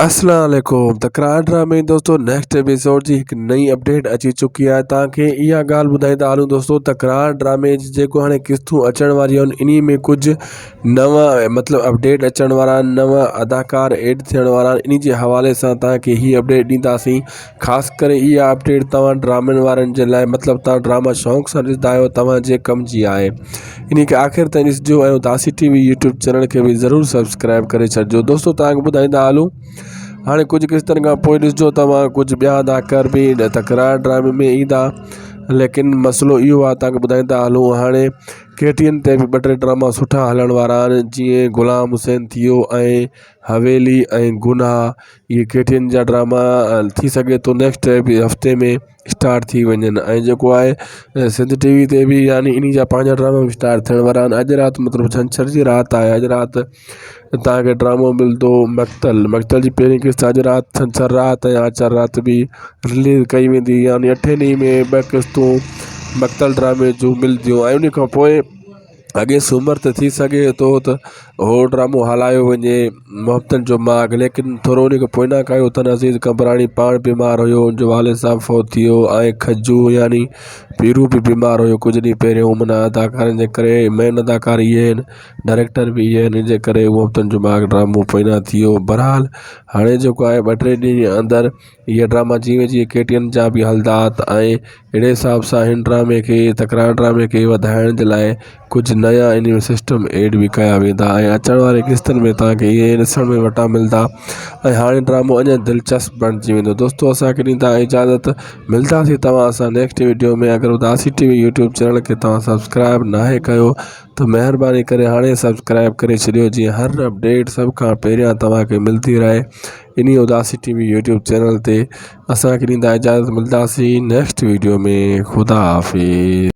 अस्सलाम वालेकुम। तकरार ड्रामे दोस्तों नेक्स्ट एपिसोड जी एक नई अपडेट अची चुकी है। तव्हांखे इहा ॻाल्हि ॿुधाईंदा हलूं दोस्तों, तकरार ड्रामे जी जेको हाणे क़िस्तूं अचण वारियूं आहिनि इन में कुझु नवा मतिलबु अपडेट अचण वारा आहिनि, नवा अदाकार एड थियण वारा आहिनि। इन जे हवाले सां तव्हांखे हीअ अपडेट ॾींदासीं। ख़ासि करे इहा अपडेट तव्हां ड्रामनि वारनि जे लाइ, मतिलबु तव्हां ड्रामा शौक़ सां ॾिसंदा आहियो, तव्हांजे कम जी आहे। इन खे आख़िर ताईं ॾिसिजो ऐं उदासी टीवी यूट्यूब चैनल खे बि ज़रूरु सब्सक्राइब करे छॾिजो। दोस्तों तव्हांखे ॿुधाईंदा हलूं, हाँ कुछ किस्तनि खां पोइ ॾिसजो तव्हां कुछ ॿिया अदाकार भी तकरार ड्रामे में ईंदा, लेकिन मसलो इहो आहे तव्हांखे ॿुधाईंदा हलूं। हाणे KTN ते बि 2-3 ड्रामा सुठा हलण वारा आहिनि, जीअं गुलाम हुसैन थियो ऐं हवेली ऐं गुनाह। ये KTN जा ड्रामा थी सघे तो नेक्स्ट हफ़्ते में स्टार्ट थी वञनि। ऐं जेको आहे सिंध TV ते बि यानी इन जा पंहिंजा ड्रामा भी स्टार्ट थियण वारा आहिनि। अॼु राति मतिलबु छंछर जी राति आहे, अॼु राति तव्हांखे ड्रामो मिलंदो मक़तल जी पहिरीं क़िस्त अॼु राति छंछर राति ऐं आर्तवार राति भी रिलीज़ कई वेंदी, यानी 8 ॾींहं में 2 क़िस्तूं मक़तल ड्रामे जूं मिलंदियूं। ऐं उन खां पोइ अॻे सूमर त थी सघे थो त हो ड्रामो हलायो वञे मोहब्बतनि जो माॻ, लेकिन थोरो उन खां पोइ न कयो त अज़ीज़ कंबराणी पाण बीमार हुयो, उनजो वालिद साहब फ़ौत थियो ऐं खजू यानी पीरू भी बीमार हुयो कुछ ॾींहं पहिरियों। माना अदाकारनि जे करे मेन अदाकार इहे आहिनि, डायरेक्टर भी इहे आहिनि, इन जे करे मोहब्बतनि जो माॻ ड्रामो पहिरियां थियो। बहरहाल हाणे जेको आहे 2-3 ॾींहं अंदरि इहे ड्रामा जीअं जीअं KTN जा भी हलंदा त ऐं अहिड़े हिसाब सां हिन ड्रामे खे तकरार ड्रामे खे वधाइण जे लाइ कुछ नया इन में सिस्टम एड भी कया वेंदा ऐं अचण वारे क़िस्तनि में तव्हांखे इहे ॾिसण में वटा मिलंदा ऐं हाणे ड्रामो अञा दिलचस्प बणिजी वेंदो। दोस्तों असांखे ॾींदा इजाज़त, मिलंदासीं तव्हां सां नेक्स्ट वीडियो में। अगर उदासी TV यूट्यूब चैनल खे तव्हां सब्सक्राइब नाहे कयो तो महिरबानी करे हाणे सब्सक्राइब करे छॾियो, जीअं हर अपडेट सभ खां पहिरियां तव्हांखे मिलती रहे इन उदासी TV यूट्यूब चैनल ते। असांखे ॾींदा इजाज़त, मिलंदासीं नेक्स्ट वीडियो में। ख़ुदा हाफ़िज़।